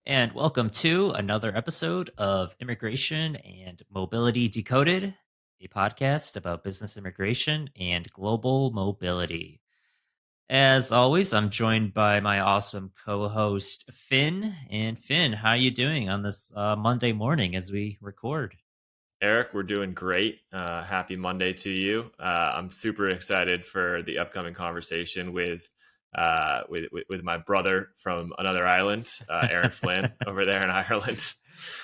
and welcome to another episode of Immigration and Mobility Decoded, a podcast about business immigration and global mobility. As always, I'm joined by my awesome co-host Finn. And Finn, how you doing on this Monday morning as we record? Eric, we're doing great. Happy Monday to you. I'm super excited for the upcoming conversation with my brother from another island, Aaron Flynn, over there in Ireland.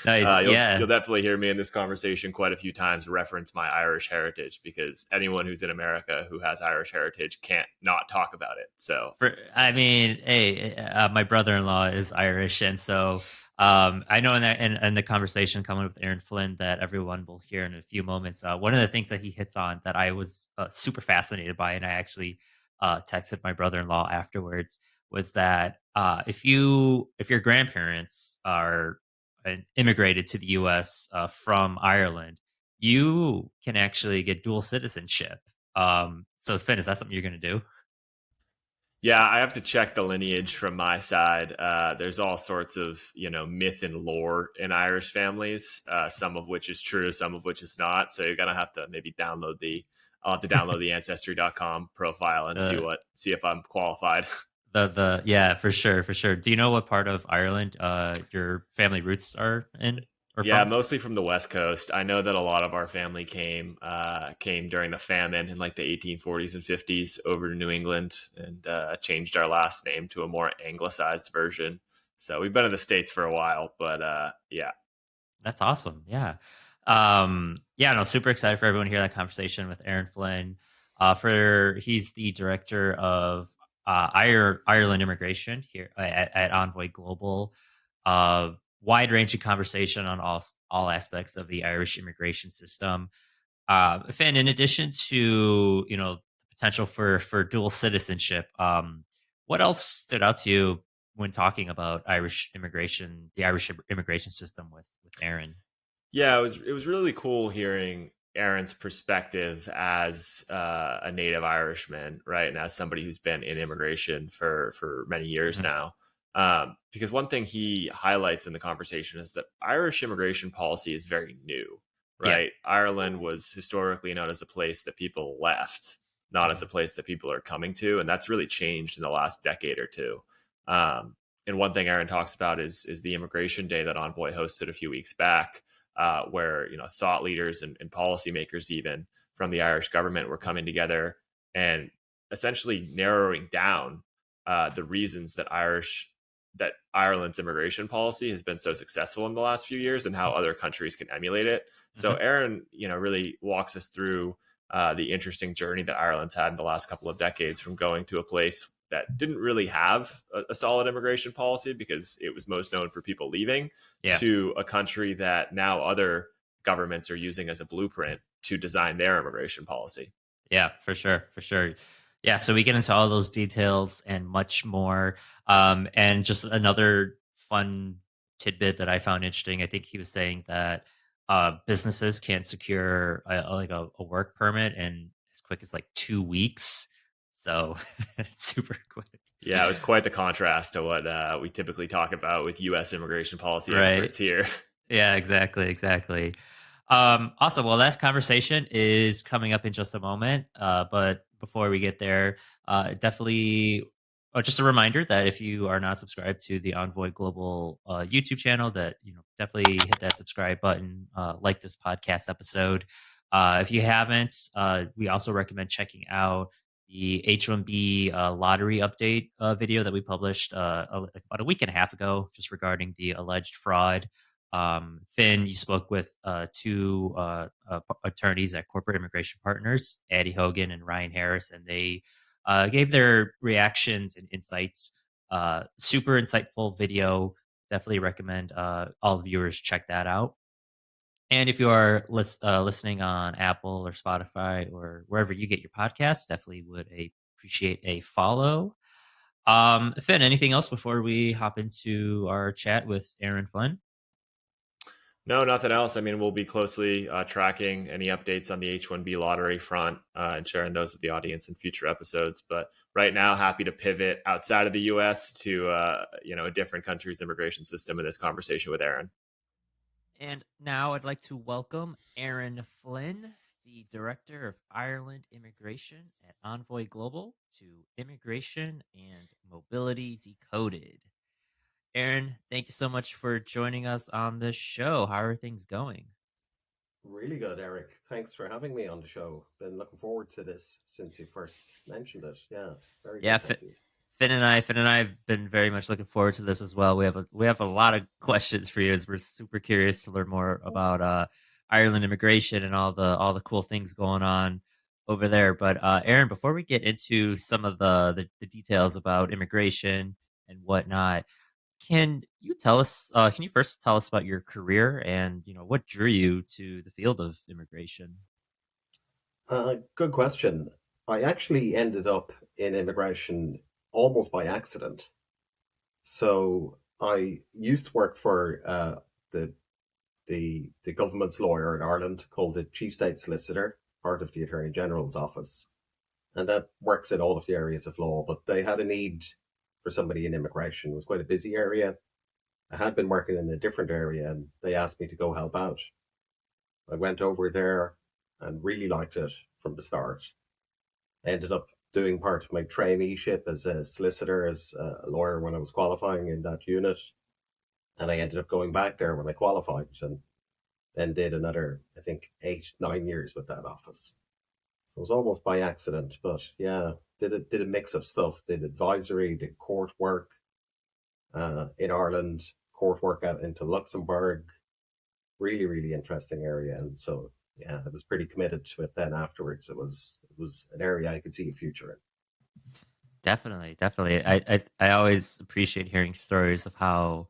Nice, You'll yeah. definitely hear me in this conversation quite a few times reference my Irish heritage because anyone who's in America who has Irish heritage can't not talk about it. So Hey, my brother-in-law is Irish, and so I know in the conversation coming with Aaron Flynn that everyone will hear in a few moments. One of the things that he hits on that I was super fascinated by, and I actually texted my brother-in-law afterwards, was that if your grandparents are immigrated to the U.S. From Ireland, you can actually get dual citizenship. So Finn, is that something you're going to do? yeah, I have to check the lineage from my side. There's all sorts of myth and lore in Irish families, some of which is true, some of which is not. So you're gonna have to maybe download the. I'll have to download the ancestry.com profile and Uh, see if I'm qualified. the yeah, for sure, for sure. Do you know what part of Ireland your family roots are in or Yeah, from? mostly from the West Coast. I know that a lot of our family came during the famine in like the 1840s and 50s over to New England and changed our last name to a more anglicized version. So we've been in the States for a while, but yeah. That's awesome. Yeah. Yeah, no, super excited for everyone to hear that conversation with Aaron Flynn. For He's the director of Ireland immigration here at Envoy Global. Wide ranging conversation on all aspects of the Irish immigration system. Finn, in addition to the potential for dual citizenship, what else stood out to you when talking about Irish immigration, the Irish immigration system with Aaron? Yeah, it was really cool hearing Aaron's perspective as a native Irishman, right, and as somebody who's been in immigration for many years Mhm. now. Because one thing he highlights in the conversation is that Irish immigration policy is very new, Yeah. right? Ireland was historically known as a place that people left, not as a Mhm. place that people are coming to, and that's really changed in the last decade or two. Um, and one thing Aaron talks about is the immigration day that Envoy hosted a few weeks back, where thought leaders and policymakers even from the Irish government were coming together and essentially narrowing down the reasons that Ireland's immigration policy has been so successful in the last few years and how other countries can emulate it. So Mhm. Aaron, really walks us through the interesting journey that Ireland's had in the last couple of decades from going to a place that didn't really have a solid immigration policy because it was most known for people leaving Yeah. to a country that now other governments are using as a blueprint to design their immigration policy. Yeah, for sure, for sure. Yeah, so we get into all those details and much more. And just another fun tidbit that I found interesting. I think he was saying that businesses can't secure a work permit in as quick as like 2 weeks. So it's super quick, Yeah, it was quite the contrast to what we typically talk about with U.S. immigration policy right? experts here. Yeah, exactly, exactly. Awesome. Well, that conversation is coming up in just a moment. But before we get there, definitely, just a reminder that if you are not subscribed to the Envoy Global YouTube channel, that definitely hit that subscribe button, like this podcast episode. If you haven't, we also recommend checking out the H1B lottery update video that we published about a week and a half ago, just regarding the alleged fraud. Finn, you spoke with two attorneys at Corporate Immigration Partners, Addie Hogan and Ryan Harris, and they gave their reactions and insights. Super insightful video. Definitely recommend all the viewers check that out. And if you are listening on Apple or Spotify or wherever you get your podcasts, definitely would appreciate a follow. Finn, anything else before we hop into our chat with Aaron Flynn? No, nothing else. I mean, we'll be closely tracking any updates on the H-1B lottery front and sharing those with the audience in future episodes. But right now happy to pivot outside of the US to a different country's immigration system in this conversation with Aaron. And now I'd like to welcome Aaron Flynn, the Director of Ireland Immigration at Envoy Global, to Immigration and Mobility Decoded. Aaron, thank you so much for joining us on this show. How are things going? Really good, Eric. Thanks for having me on the show. Been looking forward to this since you first mentioned it. Yeah, very Yeah, good. Thank you. Finn and I have been very much looking forward to this as well. We have a lot of questions for you as we're super curious to learn more about Ireland immigration and all the cool things going on over there. But Aaron, before we get into some of the details about immigration and whatnot, can you first tell us about your career and what drew you to the field of immigration? Good question. I actually ended up in immigration almost by accident. So I used to work for the the government's lawyer in Ireland called the Chief State Solicitor, part of the Attorney General's office, and that works in all of the areas of law. But they had a need for somebody in immigration. It was quite a busy area. I had been working in a different area, and they asked me to go help out. I went over there and really liked it from the start. I ended up doing part of my traineeship as a solicitor, as a lawyer when I was qualifying in that unit. And I ended up going back there when I qualified and then did another, I think, 8, 9 years with that office. So it was almost by accident, but yeah, did a mix of stuff. Did advisory, did court work in Ireland, court work out into Luxembourg, really, really interesting area. And so, yeah, I was pretty committed to it then afterwards. It was an area I could see a future in. Definitely, definitely. I always appreciate hearing stories of how,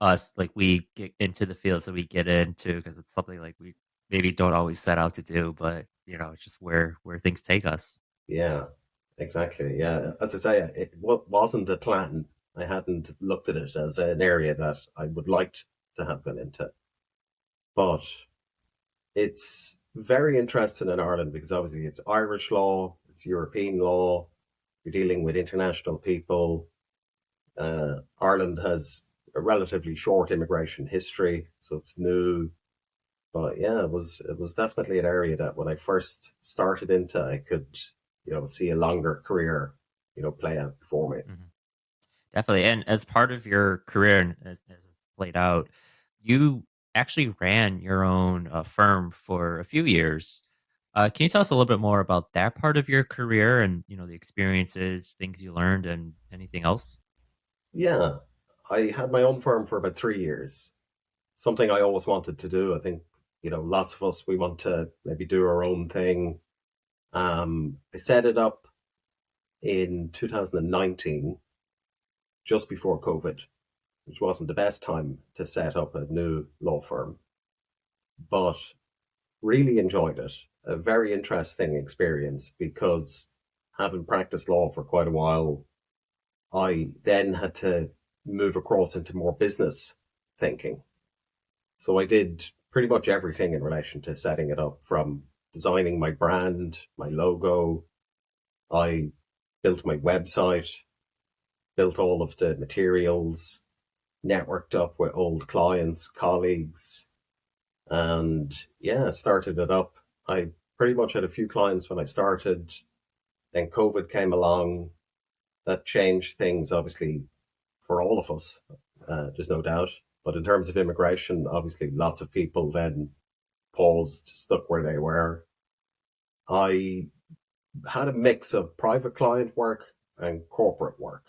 us like we get into the fields that we get into because it's something like we maybe don't always set out to do, but it's just where things take us. Yeah, exactly. Yeah. As I say, wasn't a plan. I hadn't looked at it as an area that I would like to have gone into. But it's very interesting in Ireland because obviously it's Irish law, it's European law, you're dealing with international people. Ireland has a relatively short immigration history, so it's new. But yeah, it was definitely an area that when I first started into, I could see a longer career play out before me. Mhm. Definitely. And as part of your career and as it's played out, you actually ran your own firm for a few years. Can you tell us a little bit more about that part of your career and the experiences, things you learned, and anything else? Yeah, I had my own firm for about 3 years. Something I always wanted to do. I think lots of us we want to maybe do our own thing. I set it up in 2019, just before COVID, which wasn't the best time to set up a new law firm, but really enjoyed it. A very interesting experience because having practiced law for quite a while, I then had to move across into more business thinking. So I did pretty much everything in relation to setting it up, from designing my brand, my logo. I built my website, built all of the materials, networked up with old clients, colleagues, and yeah, started it up. I pretty much had a few clients when I started. Then COVID came along. That changed things, obviously, for all of us. There's no doubt. But in terms of immigration, obviously, lots of people then paused, stuck where they were. I had a mix of private client work and corporate work.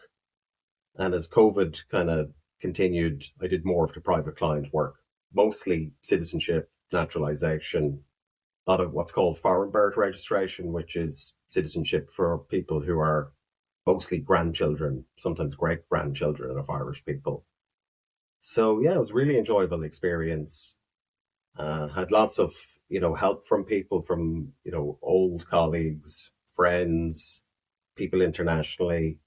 And as COVID kind of continued, I did more of the private client work, mostly citizenship, naturalization, a lot of what's called foreign birth registration, which is citizenship for people who are mostly grandchildren, sometimes great grandchildren of Irish people. So yeah, it was a really enjoyable experience. Had lots of help from people, from old colleagues, friends, people internationally,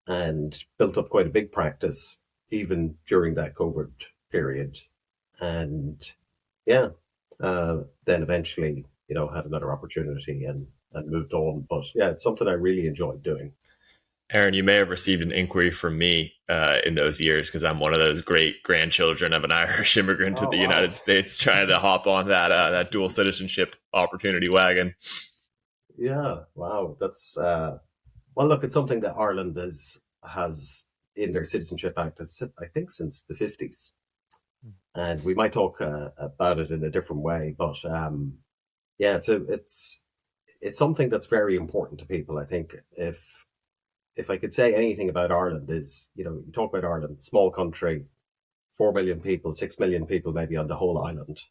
and built up quite a big practice even during that COVID period. And yeah, then eventually had another opportunity and and moved on. But yeah, it's something I really enjoyed doing. Aaron, you may have received an inquiry from me in those years because I'm one of those great grandchildren of an Irish immigrant to Oh, the United wow. States, trying to hop on that dual citizenship opportunity wagon. Yeah, wow. That's well, look, it's something that Ireland has in their Citizenship Act, I think, since the 50s. And we might talk about it in a different way, but yeah, it's something that's very important to people. I think if I could say anything about Ireland is, you talk about Ireland, small country, 4 million people, 6 million people maybe on the whole island.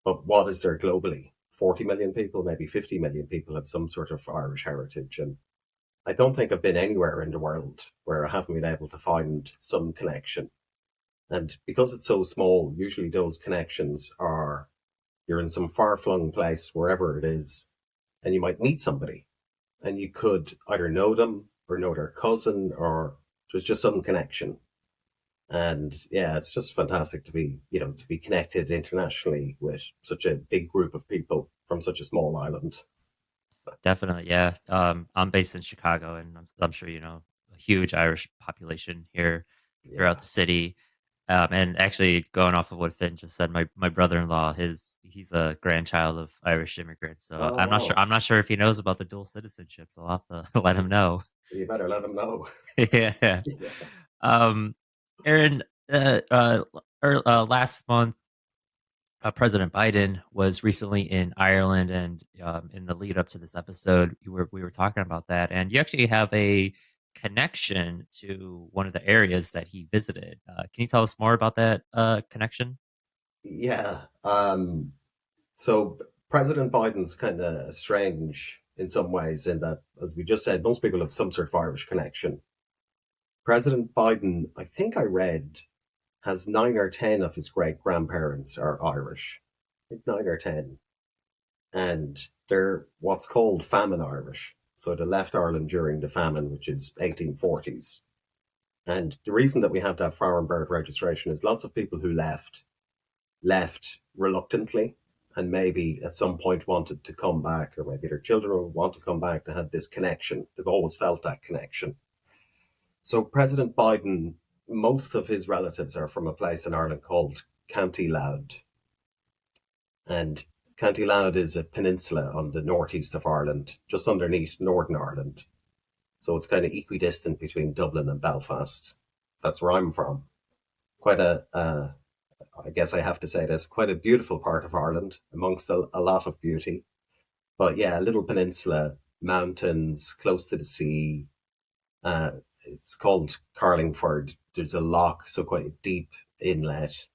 But what is there globally? 40 million people, maybe 50 million people have some sort of Irish heritage. And I don't think I've been anywhere in the world where I haven't been able to find some connection. And because it's so small, usually those connections are you're in some far flung place, wherever it is, and you might meet somebody and you could either know them or know their cousin or there's just some connection. And yeah, it's just fantastic to be connected internationally with such a big group of people from such a small island. Definitely, yeah. I'm based in Chicago, and I'm sure you know a huge Irish population here throughout Yeah. the city. And actually, going off of what Finn just said, my brother-in-law, he's a grandchild of Irish immigrants. So Oh, I'm not sure. wow. I'm not sure if he knows about the dual citizenship. So I'll have to let him know. You better let them know. Yeah. Yeah. Um, Aaron, last month, President Biden was recently in Ireland, and in the lead up to this episode, we were talking about that, and you actually have a connection to one of the areas that he visited. Can you tell us more about that connection? Yeah. So President Biden's kind of strange in some ways, in that, as we just said, most people have some sort of Irish connection. President Biden, I think I read, has 9 or 10 of his great grandparents are Irish. I think 9 or 10. And they're what's called famine Irish. So they left Ireland during the famine, which is 1840s. And the reason that we have that foreign birth registration is lots of people who left reluctantly and maybe at some point wanted to come back, or maybe their children would want to come back to have this connection. They've always felt that connection. So President Biden, most of his relatives are from a place in Ireland called County Louth. And County Louth is a peninsula on the northeast of Ireland, just underneath Northern Ireland. So it's kind of equidistant between Dublin and Belfast. That's where I'm from. Quite I guess I have to say this, quite a beautiful part of Ireland, amongst a lot of beauty. But yeah, a little peninsula, mountains, close to the sea. It's called Carlingford. There's a loch, so quite a deep inlet.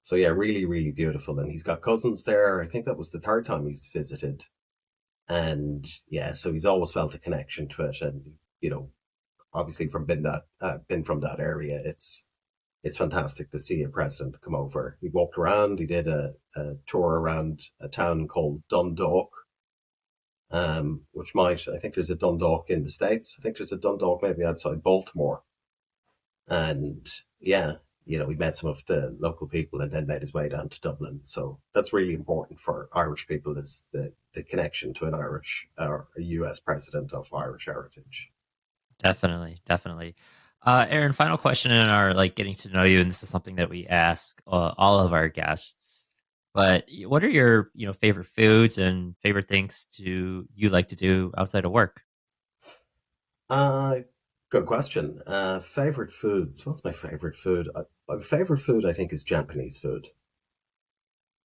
So yeah, really, really beautiful. And he's got cousins there. I think that was the third time he's visited. And yeah, so he's always felt a connection to it. And obviously from been from that area, it's fantastic to see a president come over. He walked around. He did a tour around a town called Dundalk, which I think there's a Dundalk in the States. I think there's a Dundalk maybe outside Baltimore. And yeah, we met some of the local people and then made his way down to Dublin. So that's really important for Irish people, is the connection to an Irish or a US president of Irish heritage. Definitely, definitely. Aaron, final question in our like getting to know you, and this is something that we ask all of our guests. But what are your favorite foods and favorite things to you like to do outside of work? Uh, Good question. Favorite foods. What's my favorite food? My favorite food, I think, is Japanese food.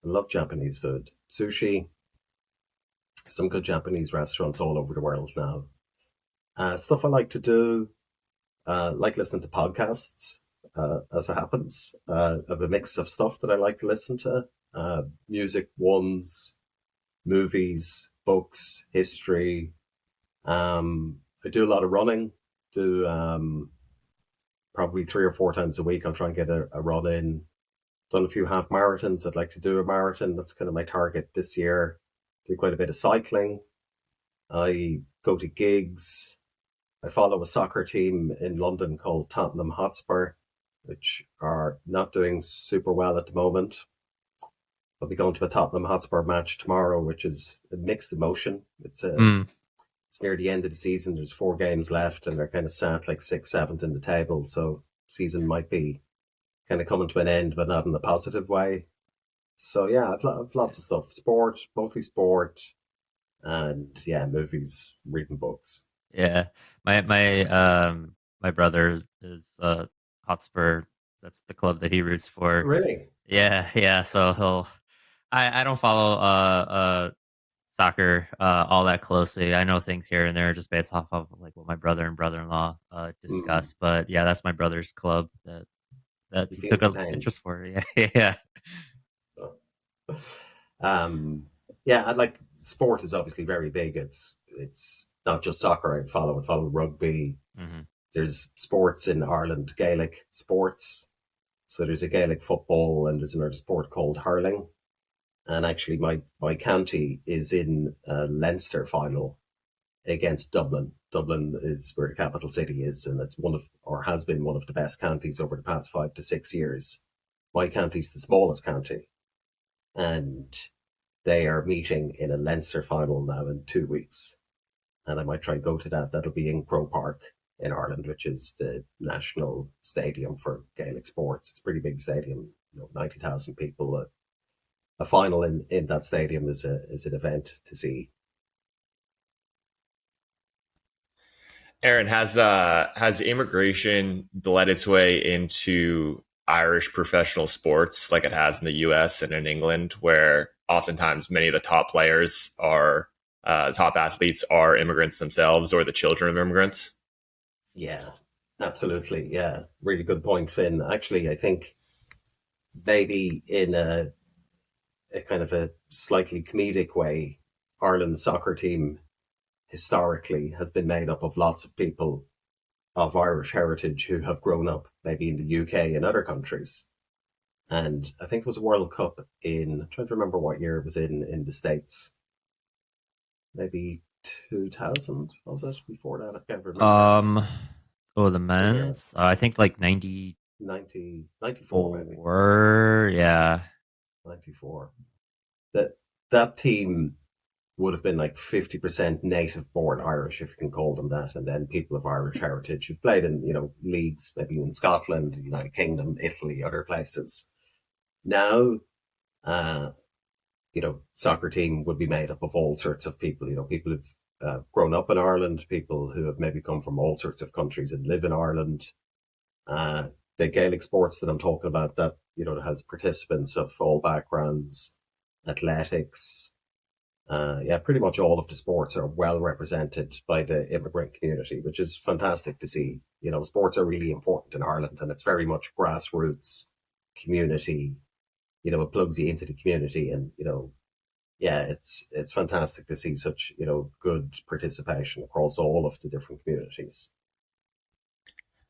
I love Japanese food. Sushi, some good Japanese restaurants all over the world now. Stuff I like to do, like listening to podcasts, as it happens. I have a mix of stuff that I like to listen to. Music ones, movies, books, history. I do a lot of running. Do probably 3 or 4 times a week. I'll try and get a run in. Done a few half marathons. I'd like to do a marathon. That's kind of my target this year. Do quite a bit of cycling. I go to gigs. I follow a soccer team in London called Tottenham Hotspur, which are not doing super well at the moment. I'll be going to a Tottenham Hotspur match tomorrow, which is a mixed emotion. It's a Mm. it's near the end of the season. There's 4 games left, and they're kind of sat like 6th, 7th in the table. So season might be kind of coming to an end, but not in a positive way. So yeah, I've lots of stuff. Sport, mostly sport, and yeah, movies, reading books. Yeah. My brother is Hotspur. That's the club that he roots for. Really? Yeah, yeah. So I don't follow soccer all that closely. I know things here and there just based off of like what my brother and brother-in-law Mm. discuss. But yeah, that's my brother's club that He he took feels the a pain. interest for. Yeah, yeah. Um, yeah, and like sport is obviously very big. It's not just soccer. I follow rugby. Hmm. There's sports in Ireland, Gaelic sports. So there's a Gaelic football, and there's another sport called hurling. And actually, my county is in a Leinster final against Dublin. Dublin is where the capital city is, and it's one of, or has been one of the best counties over the past 5 to 6 years. My county's the smallest county, and they are meeting in a Leinster final now in 2 weeks. And I might try and go to that. That'll be in Croke Park in Ireland, which is the national stadium for Gaelic sports. It's a pretty big stadium, 90,000 people. A final in that stadium is an event to see. Aaron, has immigration bled its way into Irish professional sports like it has in the U.S. and in England, where oftentimes many of the top players are top athletes are immigrants themselves or the children of immigrants? Yeah, absolutely. Yeah, really good point, Finn. Actually, I think maybe in a kind of a slightly comedic way, Ireland's soccer team historically has been made up of lots of people of Irish heritage who have grown up maybe in the UK and other countries. And I think it was a World Cup I'm trying to remember what year it was in the States. Maybe 2000, was it? Before that, I can't remember Um, oh, the the year. men's. I think like 94 maybe. 94. Yeah. 94. That that team would have been like 50% native born Irish, if you can call them that, and then people of Irish heritage who've played in, leagues maybe in Scotland, the United Kingdom, Italy, other places. Now, uh, soccer team would be made up of all sorts of people, people who've grown up in Ireland, people who have maybe come from all sorts of countries and live in Ireland. Uh, the Gaelic sports that I'm talking about, that, has participants of all backgrounds, athletics, yeah, pretty much all of the sports are well represented by the immigrant community, which is fantastic to see. Sports are really important in Ireland, and it's very much grassroots community. It plugs you into the community, and yeah, it's fantastic to see such good participation across all of the different communities.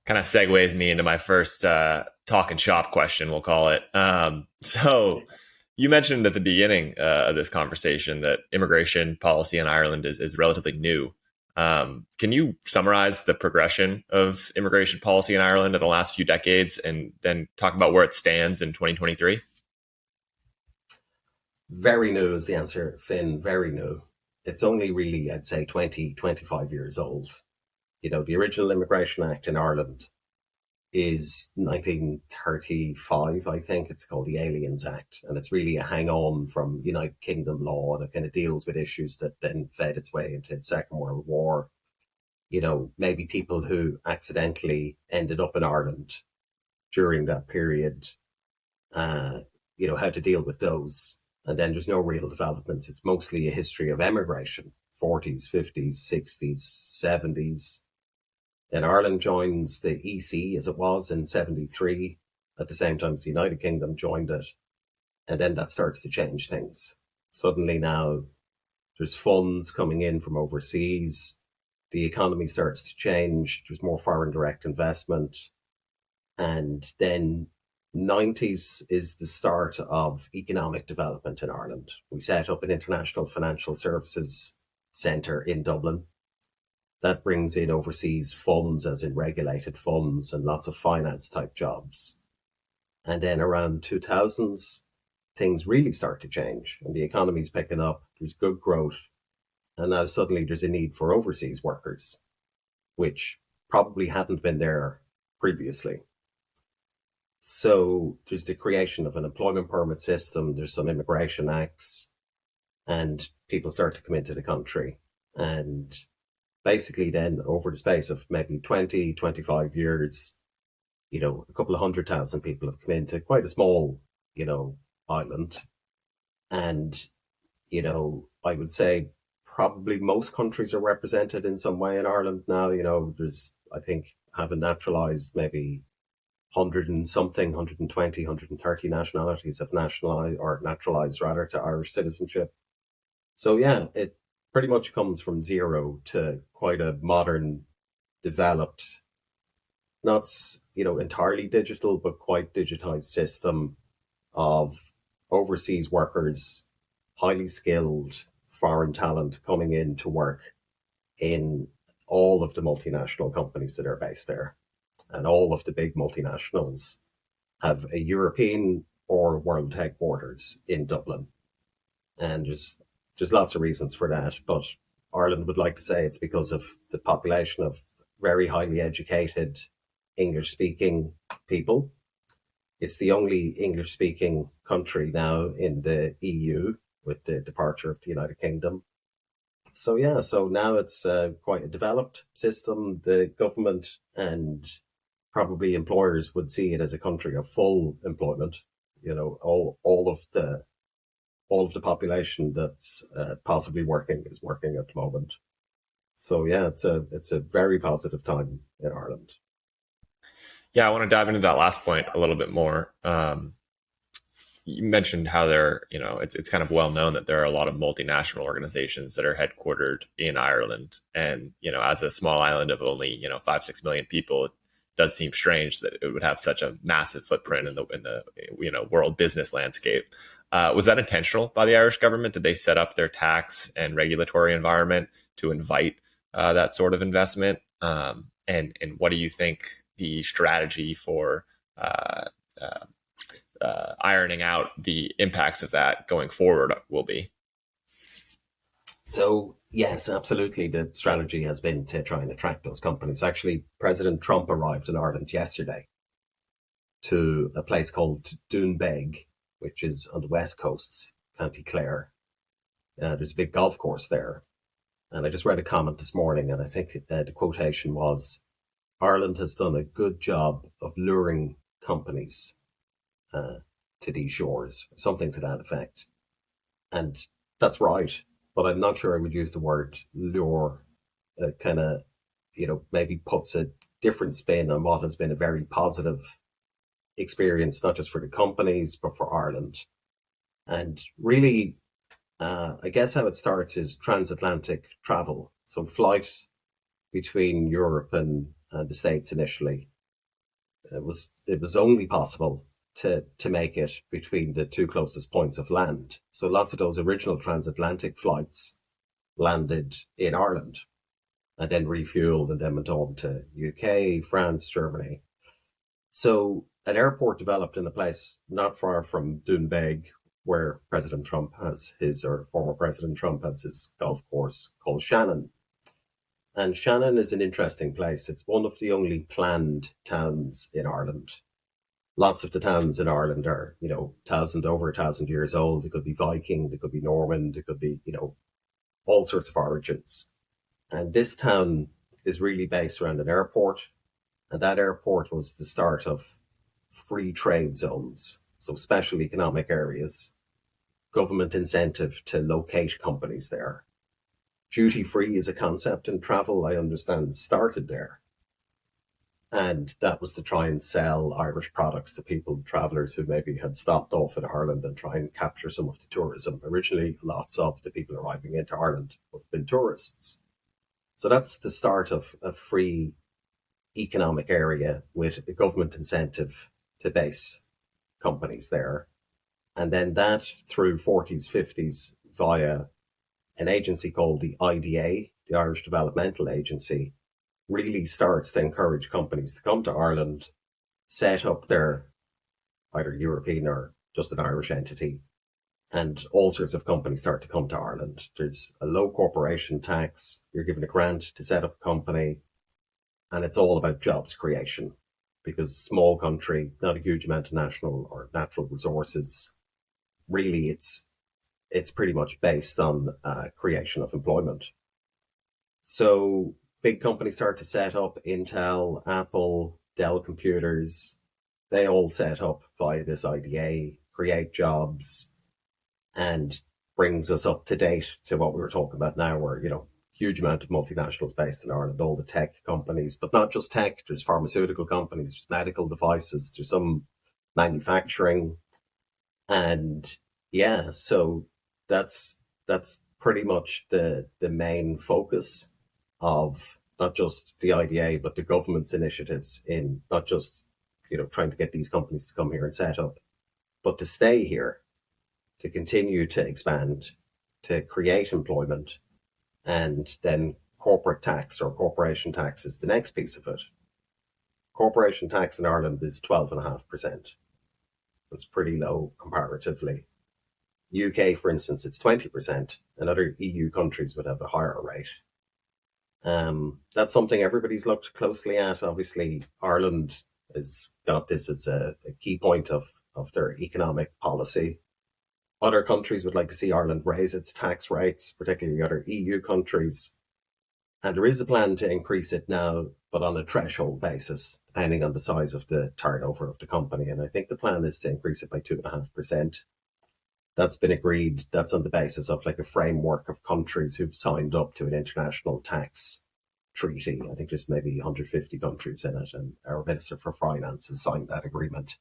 Kind of segues me into my first talk and shop question, we'll call it. So, you mentioned at the beginning of this conversation that immigration policy in Ireland is relatively new. Can you summarize the progression of immigration policy in Ireland in the last few decades and then talk about where it stands in 2023? Very new is the answer, Finn. Very new. It's only really, I'd say, 20, 25 years old. The original Immigration Act in Ireland is 1935, I think. It's called the Aliens Act, and it's really a hang on from United Kingdom law, and it kind of deals with issues that then fed its way into the Second World War. Maybe people who accidentally ended up in Ireland during that period, uh, how to deal with those. And then there's no real developments. It's mostly a history of emigration, 40s, 50s, 60s, 70s. Then Ireland joins the EC as it was in 73, at the same time as the United Kingdom joined it. And then that starts to change things. Suddenly now there's funds coming in from overseas. The economy starts to change. There's more foreign direct investment. And then 90s is the start of economic development in Ireland. We set up an international financial services centre in Dublin that brings in overseas funds, as in regulated funds, and lots of finance type jobs. And then around 2000s, things really start to change and the economy's picking up. There's good growth. And now suddenly there's a need for overseas workers, which probably hadn't been there previously. So there's the creation of an employment permit system, there's some immigration acts, and people start to come into the country. And basically then over the space of maybe 20, 25 years, a couple of 100,000 people have come into quite a small, island. And, I would say probably most countries are represented in some way in Ireland now. There's, I think, having naturalized maybe 100 and something, 120, 130 nationalities have nationalized or naturalized rather to Irish citizenship. So yeah, it pretty much comes from zero to quite a modern, developed, not entirely digital, but quite digitized system of overseas workers, highly skilled foreign talent coming in to work in all of the multinational companies that are based there. And all of the big multinationals have a European or world headquarters in Dublin. And there's lots of reasons for that, but Ireland would like to say it's because of the population of very highly educated English speaking people. It's the only English speaking country now in the EU with the departure of the United Kingdom. So yeah, so now it's quite a developed system. The government and probably employers would see it as a country of full employment. All of the population that's possibly working is working at the moment. So yeah, it's a very positive time in Ireland. Yeah, I want to dive into that last point a little bit more. You mentioned how it's kind of well known that there are a lot of multinational organizations that are headquartered in Ireland, and as a small island of only 5-6 million people, it does seem strange that it would have such a massive footprint in the world business landscape. Was that intentional by the Irish government? Did they set up their tax and regulatory environment to invite that sort of investment? And what do you think the strategy for ironing out the impacts of that going forward will be? So yes, absolutely. The strategy has been to try and attract those companies. Actually, President Trump arrived in Ireland yesterday to a place called Doonbeg, which is on the west coast, County Clare. There's a big golf course there. And I just read a comment this morning, and I think the quotation was, Ireland has done a good job of luring companies to these shores, something to that effect. And that's right, but I'm not sure I would use the word lure. Kind of, maybe puts a different spin on what has been a very positive experience, not just for the companies, but for Ireland. And really, I guess how it starts is transatlantic travel. So flight between Europe and the States initially. It was only possible to make it between the two closest points of land. So lots of those original transatlantic flights landed in Ireland and then refueled and then went on to UK, France, Germany. So an airport developed in a place not far from Doonbeg, where President Trump has or former President Trump has his golf course called Shannon. And Shannon is an interesting place. It's one of the only planned towns in Ireland. Lots of the towns in Ireland are, over 1,000 years old. They could be Viking, they could be Norman, they could be, all sorts of origins. And this town is really based around an airport. And that airport was the start of free trade zones. So special economic areas, government incentive to locate companies there. Duty free is a concept in travel, I understand, started there. And that was to try and sell Irish products to people, travelers who maybe had stopped off in Ireland and try and capture some of the tourism. Originally, lots of the people arriving into Ireland have been tourists. So that's the start of a free economic area with a government incentive to base companies there. And then that through 40s, 50s via an agency called the IDA, the Irish Developmental Agency, really starts to encourage companies to come to Ireland, set up their either European or just an Irish entity, and all sorts of companies start to come to Ireland. There's a low corporation tax. You're given a grant to set up a company, and it's all about jobs creation because small country, not a huge amount of national or natural resources. Really, it's pretty much based on creation of employment. So big companies start to set up. Intel, Apple, Dell Computers, they all set up via this IDA, create jobs, and brings us up to date to what we were talking about now, where, huge amount of multinationals based in Ireland, all the tech companies, but not just tech. There's pharmaceutical companies, there's medical devices, there's some manufacturing. And yeah, so that's pretty much the main focus of not just the IDA, but the government's initiatives in not just, trying to get these companies to come here and set up, but to stay here, to continue to expand, to create employment, and then corporate tax or corporation tax is the next piece of it. Corporation tax in Ireland is 12.5%. It's pretty low comparatively. UK, for instance, it's 20%, and other EU countries would have a higher rate. That's something everybody's looked closely at. Obviously, Ireland has got this as a key point of their economic policy. Other countries would like to see Ireland raise its tax rates, particularly other EU countries. And there is a plan to increase it now, but on a threshold basis, depending on the size of the turnover of the company. And I think the plan is to increase it by 2.5%. That's been agreed. That's on the basis of like a framework of countries who've signed up to an international tax treaty. I think there's maybe 150 countries in it, and our Minister for Finance has signed that agreement.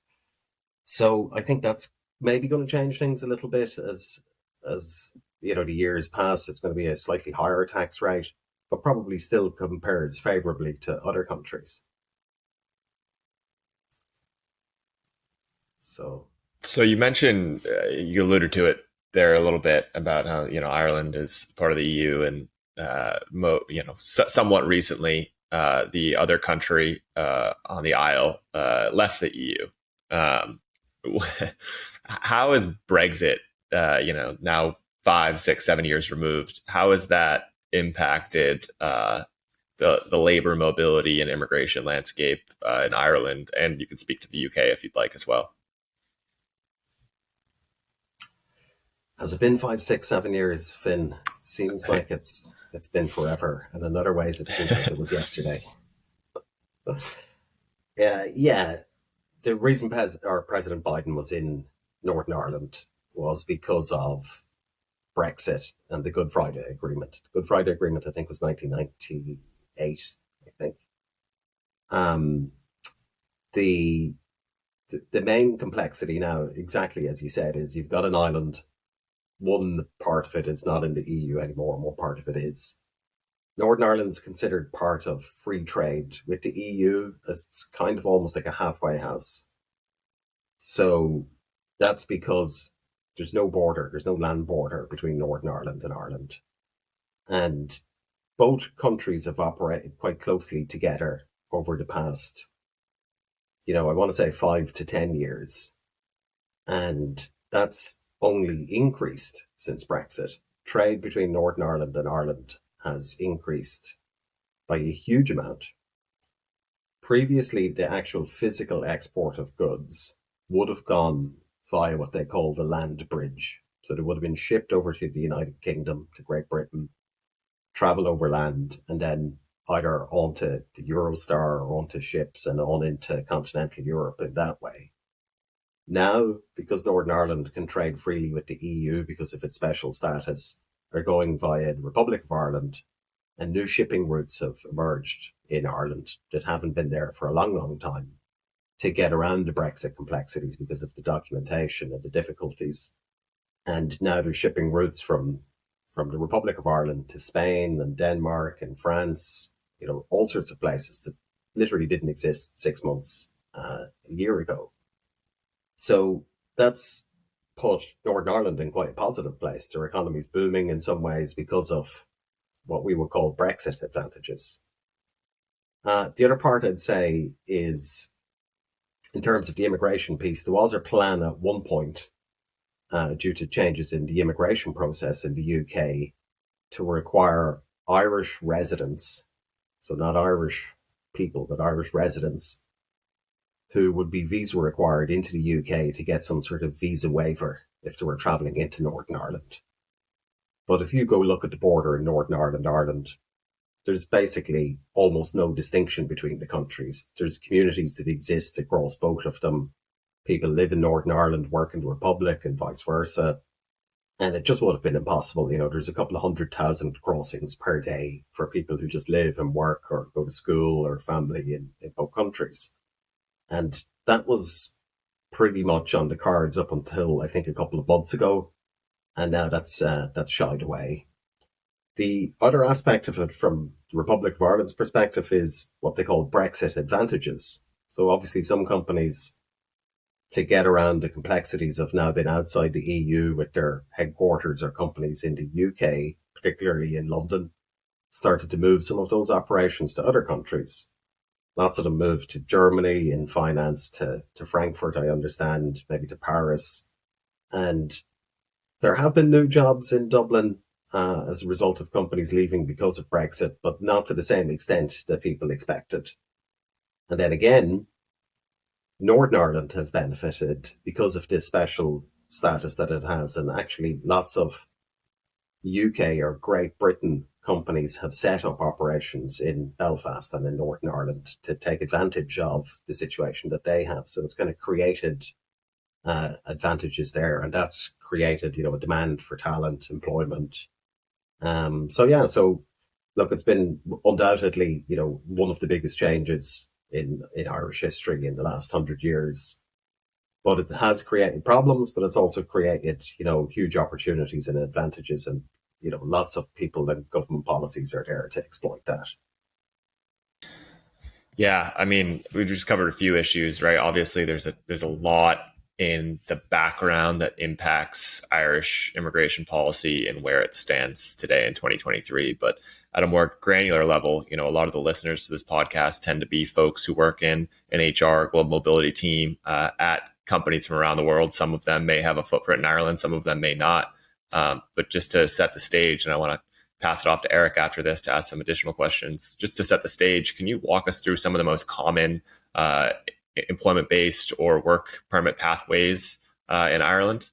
So I think that's maybe going to change things a little bit as the years pass. It's going to be a slightly higher tax rate, but probably still compares favorably to other countries. So you mentioned, you alluded to it there a little bit about how, Ireland is part of the EU, and somewhat recently, the other country on the aisle left the EU. How is Brexit, now 5, 6, 7 years removed, how has that impacted the labor mobility and immigration landscape in Ireland? And you can speak to the UK if you'd like as well. Has it been 5, 6, 7 years, Finn? It seems like it's been forever, and in other ways it seems like it was yesterday. Yeah. The reason President Biden was in Northern Ireland was because of Brexit and the Good Friday Agreement. The Good Friday Agreement, I think, was 1998, I think. The main complexity now, exactly as you said, is you've got an island. One part of it is not in the EU anymore, and one part of it is. Northern Ireland's considered part of free trade with the EU. It's kind of almost like a halfway house. So that's because there's no border, there's no land border between Northern Ireland and Ireland. And both countries have operated quite closely together over the past, I want to say 5 to 10 years. And that's only increased since Brexit. Trade between Northern Ireland and Ireland has increased by a huge amount. Previously, the actual physical export of goods would have gone via what they call the land bridge. So they would have been shipped over to the United Kingdom, to Great Britain, travel over land, and then either onto the Eurostar or onto ships and on into continental Europe in that way. Now, because Northern Ireland can trade freely with the EU because of its special status, are going via the Republic of Ireland, and new shipping routes have emerged in Ireland that haven't been there for a long, long time to get around the Brexit complexities because of the documentation and the difficulties. And now there's shipping routes from the Republic of Ireland to Spain and Denmark and France, all sorts of places that literally didn't exist 6 months, a year ago. So that's put Northern Ireland in quite a positive place. Their economy's booming in some ways because of what we would call Brexit advantages. The other part I'd say is, in terms of the immigration piece, there was a plan at one point due to changes in the immigration process in the UK, to require Irish residents, so not Irish people, but Irish residents, who would be visa required into the UK to get some sort of visa waiver if they were travelling into Northern Ireland. But if you go look at the border in Northern Ireland, there's basically almost no distinction between the countries. There's communities that exist across both of them. People live in Northern Ireland, work in the Republic, and vice versa. And it just would have been impossible. There's a couple of 100,000 crossings per day for people who just live and work or go to school or family in both countries. And that was pretty much on the cards up until I think a couple of months ago. And now that's shied away. The other aspect of it from the Republic of Ireland's perspective is what they call Brexit advantages. So obviously some companies, to get around the complexities of now being outside the EU with their headquarters or companies in the UK, particularly in London, started to move some of those operations to other countries. Lots of them moved to Germany in finance, to Frankfurt, I understand, maybe to Paris. And there have been new jobs in Dublin as a result of companies leaving because of Brexit, but not to the same extent that people expected. And then again, Northern Ireland has benefited because of this special status that it has. And actually, lots of UK or Great Britain companies have set up operations in Belfast and in Northern Ireland to take advantage of the situation that they have. So it's kind of created advantages there. And that's created, a demand for talent, employment. So look, it's been undoubtedly, one of the biggest changes in Irish history in the last 100 years. But it has created problems, but it's also created, huge opportunities and advantages. And, lots of people and government policies are there to exploit that. Yeah, I mean, we just covered a few issues, right? Obviously, there's a lot in the background that impacts Irish immigration policy and where it stands today in 2023. But at a more granular level, a lot of the listeners to this podcast tend to be folks who work in an HR global mobility team at companies from around the world. Some of them may have a footprint in Ireland, some of them may not. But just to set the stage, and I want to pass it off to Eric after this to ask some additional questions. Just to set the stage, can you walk us through some of the most common employment-based or work permit pathways in Ireland?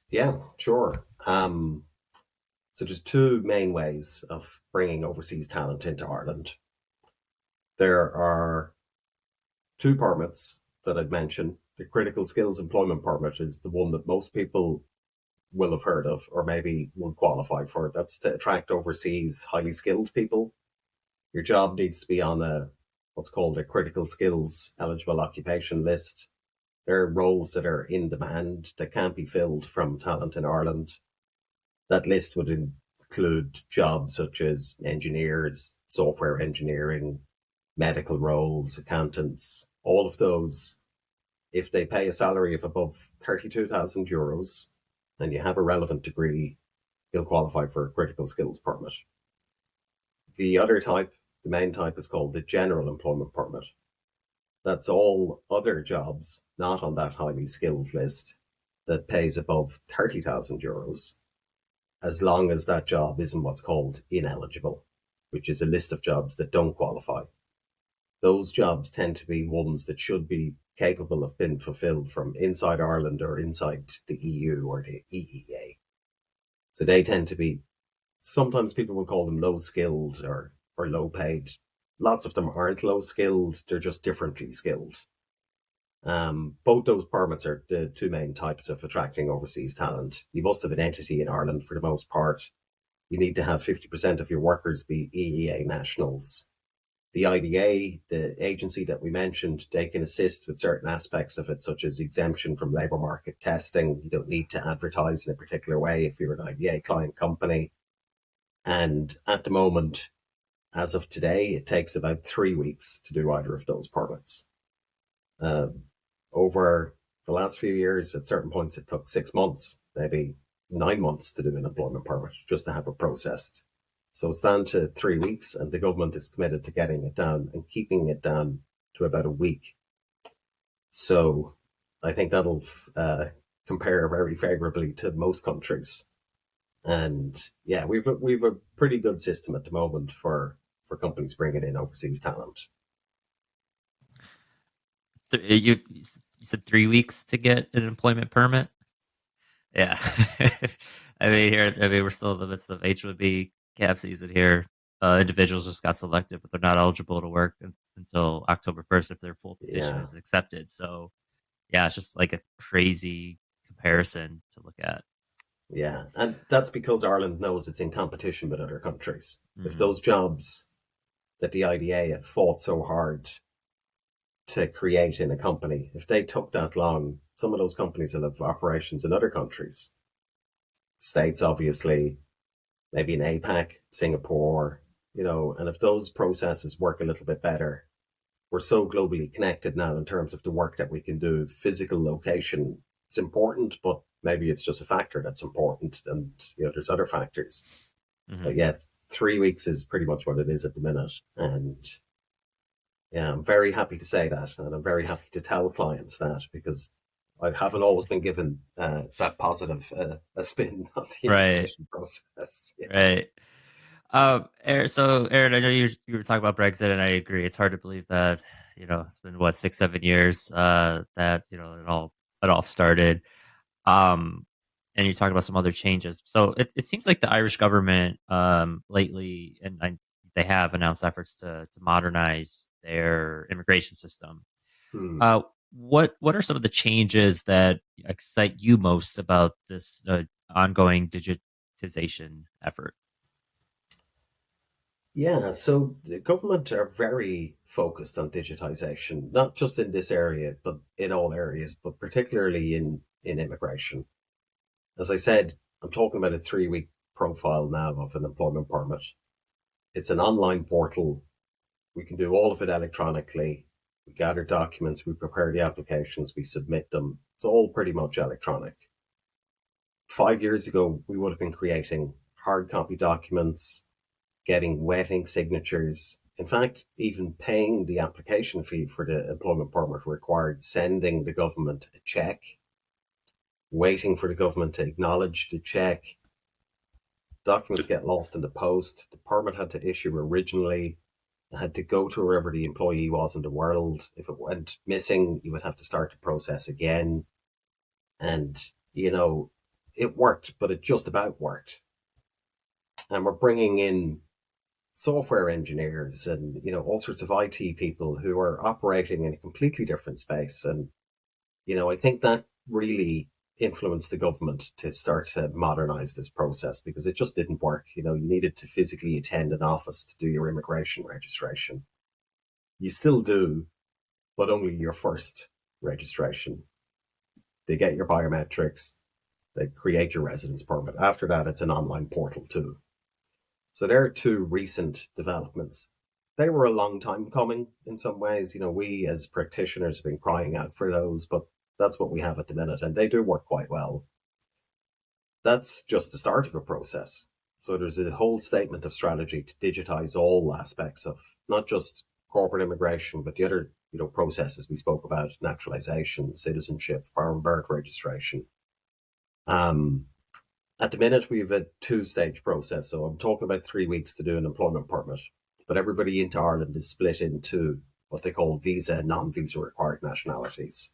Yeah, sure. So there's two main ways of bringing overseas talent into Ireland. There are two permits that I'd mention. The critical skills employment permit is the one that most people will have heard of or maybe will qualify for. That's to attract overseas highly skilled people. Your job needs to be on what's called a critical skills eligible occupation list. There are roles that are in demand that can't be filled from talent in Ireland. That list would include jobs such as engineers, software engineering, medical roles, accountants, all of those. If they pay a salary of above €32,000 and you have a relevant degree, you'll qualify for a critical skills permit. The other type, the main type, is called the general employment permit. That's all other jobs not on that highly skilled list that pays above €30,000, as long as that job isn't what's called ineligible, which is a list of jobs that don't qualify. Those jobs tend to be ones that should be capable of being fulfilled from inside Ireland or inside the EU or the EEA. So they tend to be, sometimes people will call them low skilled or low paid. Lots of them aren't low skilled, they're just differently skilled. Both those permits are the two main types of attracting overseas talent. You must have an entity in Ireland for the most part. You need to have 50% of your workers be EEA nationals. The IDA, the agency that we mentioned, they can assist with certain aspects of it, such as exemption from labour market testing. You don't need to advertise in a particular way if you're an IDA client company. And at the moment, as of today, it takes about 3 weeks to do either of those permits. Over the last few years, at certain points, it took 6 months, maybe 9 months to do an employment permit just to have it processed. So it's down to 3 weeks, and the government is committed to getting it down and keeping it down to about a week. So I think that'll compare very favorably to most countries. And yeah, we've a pretty good system at the moment for companies bringing in overseas talent. You said 3 weeks to get an employment permit. Yeah, I mean, we're still in the midst of H-1B cap season here. Individuals just got selected, but they're not eligible to work until October 1st if their full petition Yeah, is accepted. So yeah, it's just like a crazy comparison to look at. yeah, and that's because Ireland knows it's in competition with other countries. If Hmm. those jobs that the IDA have fought so hard to create in a company, if they took that long, some of those companies will have operations in other countries. States, obviously, maybe in APAC, Singapore, and if those processes work a little bit better, we're so globally connected now in terms of the work that we can do. Physical location, it's important, but maybe it's just a factor that's important. And, there's other factors. But Hmm. yeah, 3 weeks is pretty much what it is at the minute. And yeah, I'm very happy to say that. And I'm very happy to tell clients that because I haven't always been given that positive a spin on the Right, immigration process. Yeah. right. So Aaron, I know you were talking about Brexit, and I agree. It's hard to believe that it's been what 6, 7 years that it all started. Um, and you talked about some other changes. So it seems like the Irish government lately, and they have announced efforts to modernize their immigration system. Hmm. What are some of the changes that excite you most about this ongoing digitization effort? Yeah, so the government are very focused on digitization, not just in this area, but in all areas, but particularly in immigration. As I said, I'm talking about a 3 week profile now of an employment permit. It's an online portal. We can do all of it electronically. We gather documents, we prepare the applications, we submit them. It's all pretty much electronic. 5 years ago, we would have been creating hard copy documents, getting wetting signatures. In fact, even paying the application fee for the employment permit required sending the government a check, waiting for the government to acknowledge the check. Documents get lost in the post. The permit had to issue originally. It had to go to wherever the employee was in the world. If it went missing, you would have to start the process again. And, it worked, but it just about worked. And we're bringing in software engineers and all sorts of IT people who are operating in a completely different space. And I think that really influenced the government to start to modernize this process because it just didn't work. You needed to physically attend an office to do your immigration registration. You still do, but only your first registration. They get your biometrics, they create your residence permit. After that, it's an online portal too. So there are two recent developments. They were a long time coming in some ways. We as practitioners have been crying out for those, but that's what we have at the minute, and they do work quite well. That's just the start of a process. So there's a whole statement of strategy to digitize all aspects of not just corporate immigration, but the other processes we spoke about: naturalization, citizenship, foreign birth registration. Um, At the minute, we have a two-stage process. So I'm talking about 3 weeks to do an employment permit. But everybody into Ireland is split into what they call visa and non-visa required nationalities.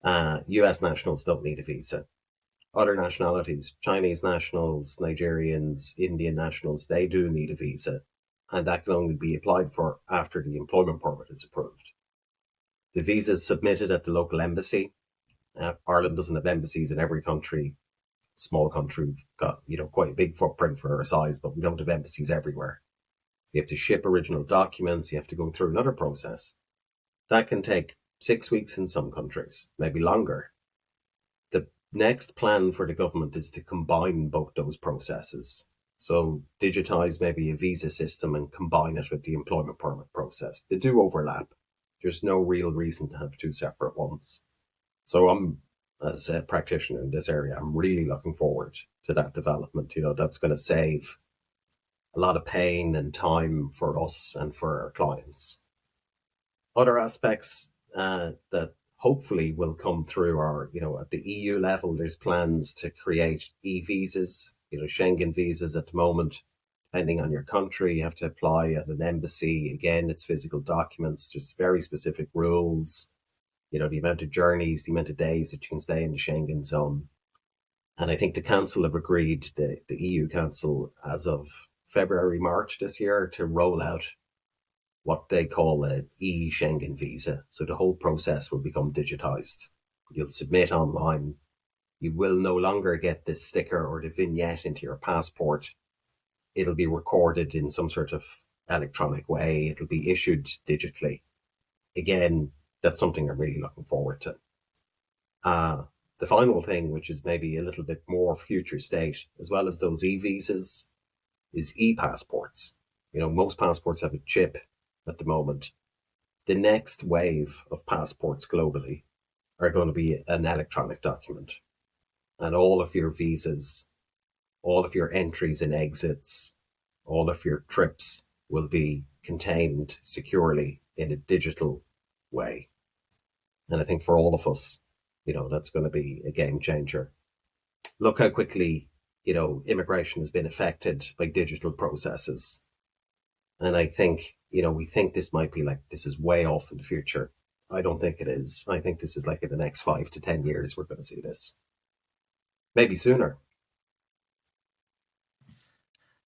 US nationals don't need a visa. Other nationalities, Chinese nationals, Nigerians, Indian nationals, they do need a visa. And that can only be applied for after the employment permit is approved. The visa is submitted at the local embassy. Ireland doesn't have embassies in every country. Small country, we've got quite a big footprint for our size, but we don't have embassies everywhere. So you have to ship original documents. You have to go through another process that can take 6 weeks in some countries, maybe longer. The next plan for the government is to combine both those processes. So digitize maybe a visa system and combine it with the employment permit process. They do overlap. There's no real reason to have two separate ones. So as a practitioner in this area, I'm really looking forward to that development. That's going to save a lot of pain and time for us and for our clients. Other aspects that hopefully will come through our, at the EU level, there's plans to create e-visas, Schengen visas at the moment. Depending on your country, you have to apply at an embassy. Again, it's physical documents. There's very specific rules, the amount of journeys, the amount of days that you can stay in the Schengen zone. And I think the council have agreed, the EU council, as of February, March this year, to roll out what they call an e-Schengen visa. So the whole process will become digitized. You'll submit online. You will no longer get the sticker or the vignette into your passport. It'll be recorded in some sort of electronic way. It'll be issued digitally. Again, that's something I'm really looking forward to. The final thing, which is maybe a little bit more future state, as well as those e-visas, is e-passports. Most passports have a chip at the moment. The next wave of passports globally are going to be an electronic document. And all of your visas, all of your entries and exits, all of your trips will be contained securely in a digital way. And I think for all of us, that's going to be a game changer. Look how quickly, immigration has been affected by digital processes. And I think, we think this might be like, this is way off in the future. I don't think it is. I think this is like in the next 5 to 10 years, we're going to see this. Maybe sooner.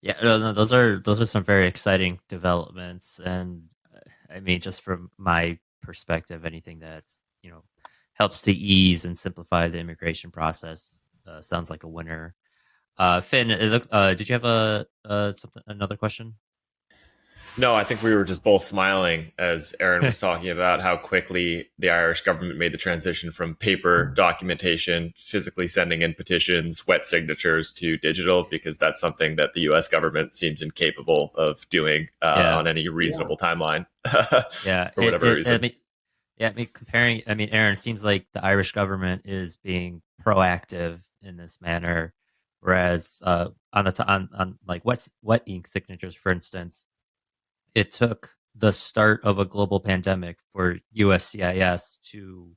Yeah, no, those are some very exciting developments, and I mean, just from my perspective, anything that's helps to ease and simplify the immigration process sounds like a winner. Finn, did you have another question? No, I think we were just both smiling as Aaron was talking about how quickly the Irish government made the transition from paper documentation, physically sending in petitions, wet signatures, to digital, because that's something that the US government seems incapable of doing Yeah, on any reasonable timeline yeah. for whatever reason. I mean, comparing. I mean, Aaron, seems like the Irish government is being proactive in this manner, whereas on like wet ink signatures, for instance, it took the start of a global pandemic for USCIS to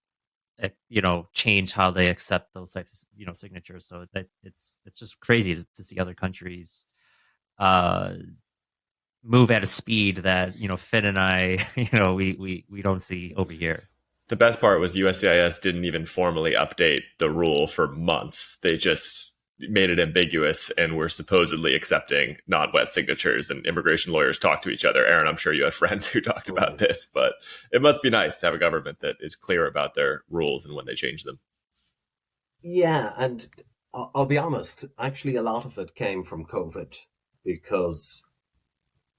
change how they accept those types of signatures. So that it's just crazy to see other countries uh move at a speed that Finn and I we don't see over here. The best part was USCIS didn't even formally update the rule for months. They just made it ambiguous and were supposedly accepting non-wet signatures, and immigration lawyers talk to each other. Aaron, I'm sure you have friends who talked about this, but it must be nice to have a government that is clear about their rules and when they change them. Yeah, and I'll be honest, actually, a lot of it came from COVID because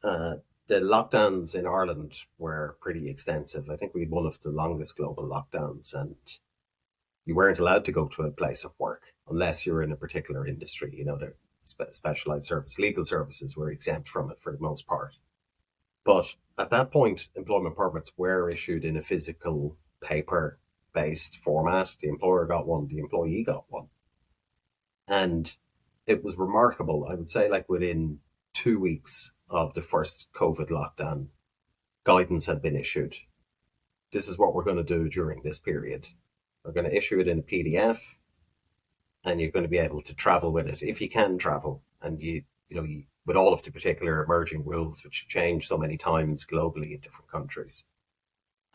uh, the lockdowns in Ireland were pretty extensive. I think we had one of the longest global lockdowns, and you weren't allowed to go to a place of work unless you were in a particular industry. The specialized service, legal services were exempt from it for the most part. But at that point, employment permits were issued in a physical paper based format. The employer got one, the employee got one. And it was remarkable. I would say, like within 2 weeks of the first COVID lockdown, guidance had been issued. This is what we're going to do during this period. We're going to issue it in a PDF, and you're going to be able to travel with it if you can travel. And with all of the particular emerging rules, which change so many times globally in different countries,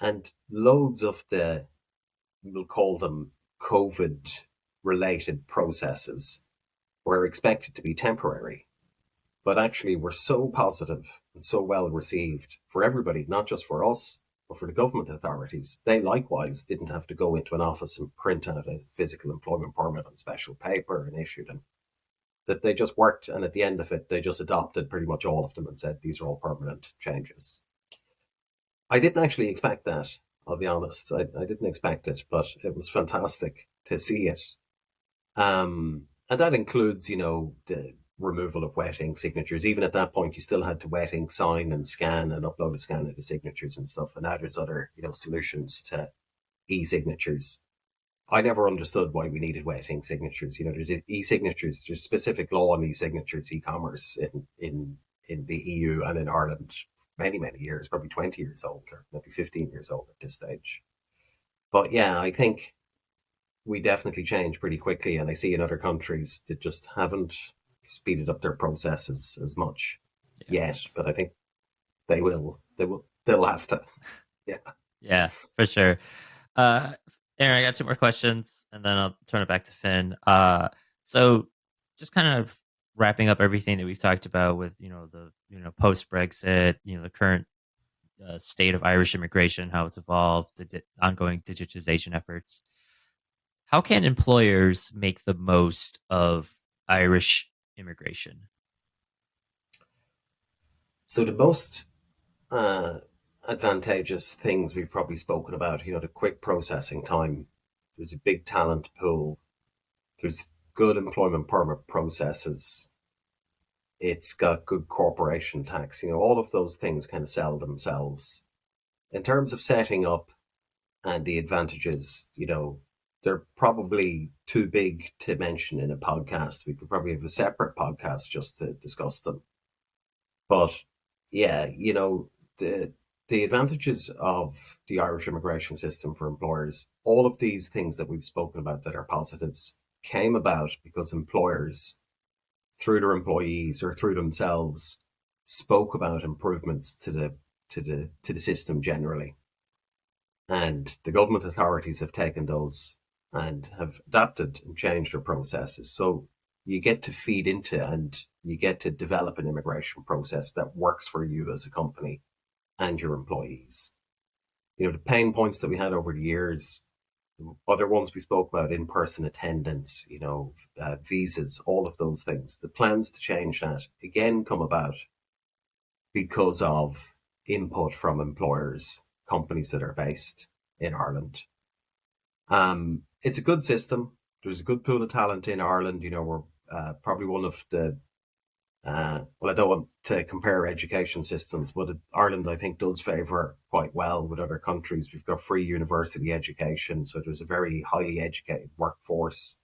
and loads of we'll call them COVID related processes, were expected to be temporary, but actually were so positive and so well received for everybody, not just for us, but for the government authorities. They likewise didn't have to go into an office and print out a physical employment permit on special paper and issue them. That they just worked, and at the end of it, they just adopted pretty much all of them and said, these are all permanent changes. I didn't actually expect that, I'll be honest. I didn't expect it, but it was fantastic to see it. And that includes, the removal of wet ink signatures. Even at that point, you still had to wet ink sign and scan and upload a scan of the signatures and stuff. And now there's other, solutions to e-signatures. I never understood why we needed wet ink signatures. There's e-signatures. There's specific law on e-signatures, e-commerce in the EU and in Ireland. Many, many years, probably 20 years old, or maybe 15 years old at this stage. But yeah, I think we definitely change pretty quickly, and I see in other countries that just haven't speeded up their processes as much Yeah. yet. But I think they will. They will. They'll have to. Yeah. Yeah, for sure. Uh, Aaron, I got two more questions, and then I'll turn it back to Finn. So just kind of wrapping up everything that we've talked about with the post Brexit, the current state of Irish immigration, how it's evolved, the ongoing digitization efforts. How can employers make the most of Irish immigration? So the most uh, advantageous things we've probably spoken about, the quick processing time. There's a big talent pool. There's good employment permit processes. It's got good corporation tax. All of those things kind of sell themselves. In terms of setting up and the advantages, they're probably too big to mention in a podcast. We could probably have a separate podcast just to discuss them. But yeah, the advantages of the Irish immigration system for employers, all of these things that we've spoken about that are positives came about because employers, through their employees or through themselves, spoke about improvements to the system generally. And the government authorities have taken those and have adapted and changed their processes. So you get to feed into and you get to develop an immigration process that works for you as a company and your employees. The pain points that we had over the years, other ones we spoke about, in-person attendance, visas, all of those things. The plans to change that again come about because of input from employers, companies that are based in Ireland. It's a good system. There's a good pool of talent in Ireland. We're probably one of the well, I don't want to compare education systems, but Ireland, I think, does favour quite well with other countries. We've got free university education, so there's a very highly educated workforce.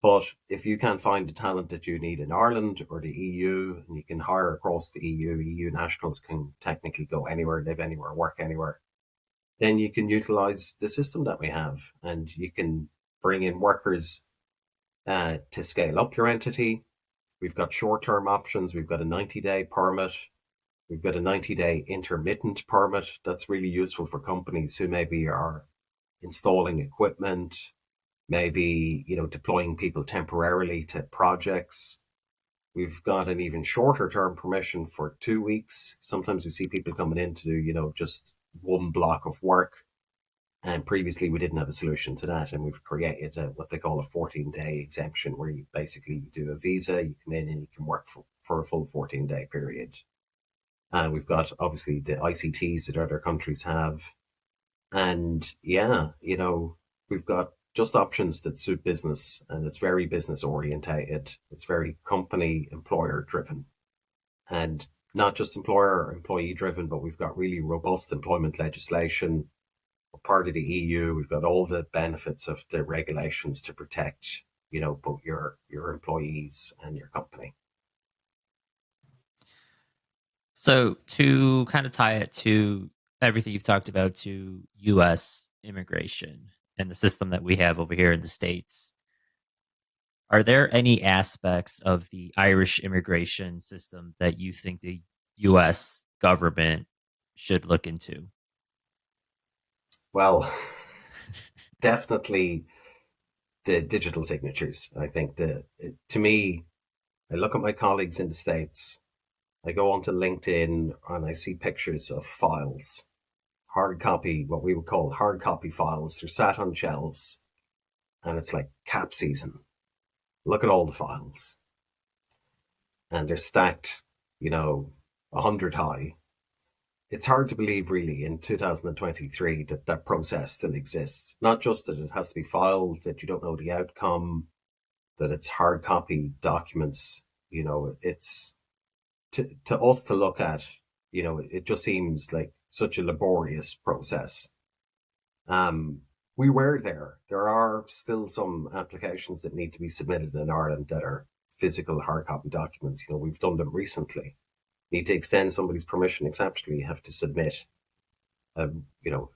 But if you can't find the talent that you need in Ireland or the EU, and you can hire across the EU nationals can technically go anywhere, live anywhere, work anywhere, then you can utilise the system that we have, and you can bring in workers to scale up your entity. We've got short-term options. We've got a 90-day permit. We've got a 90-day intermittent permit. That's really useful for companies who maybe are installing equipment, maybe, deploying people temporarily to projects. We've got an even shorter term permission for 2 weeks. Sometimes we see people coming in to do, just one block of work. And previously we didn't have a solution to that. And we've created what they call a 14-day exemption, where you basically do a visa, you come in and you can work for a full 14-day period. And we've got obviously the ICTs that other countries have. And yeah, we've got just options that suit business, and it's very business orientated. It's very company employer driven, and not just employer or employee driven, but we've got really robust employment legislation. We're part of the EU. We've got all the benefits of the regulations to protect, both your employees and your company. So to kind of tie it to everything you've talked about to U.S. immigration and the system that we have over here in the States, are there any aspects of the Irish immigration system that you think the U.S. government should look into? Well, definitely the digital signatures. I think to me, I look at my colleagues in the States, I go onto LinkedIn and I see pictures of files, hard copy, what we would call hard copy files. They're sat on shelves and it's like cap season. Look at all the files and they're stacked, 100 high. It's hard to believe really in 2023 that that process still exists. Not just that it has to be filed, that you don't know the outcome, that it's hard copy documents. It's to us to look at, it just seems like such a laborious process. We were there. There are still some applications that need to be submitted in Ireland that are physical hard copy documents. We've done them recently. Need to extend somebody's permission exceptionally, you have to submit a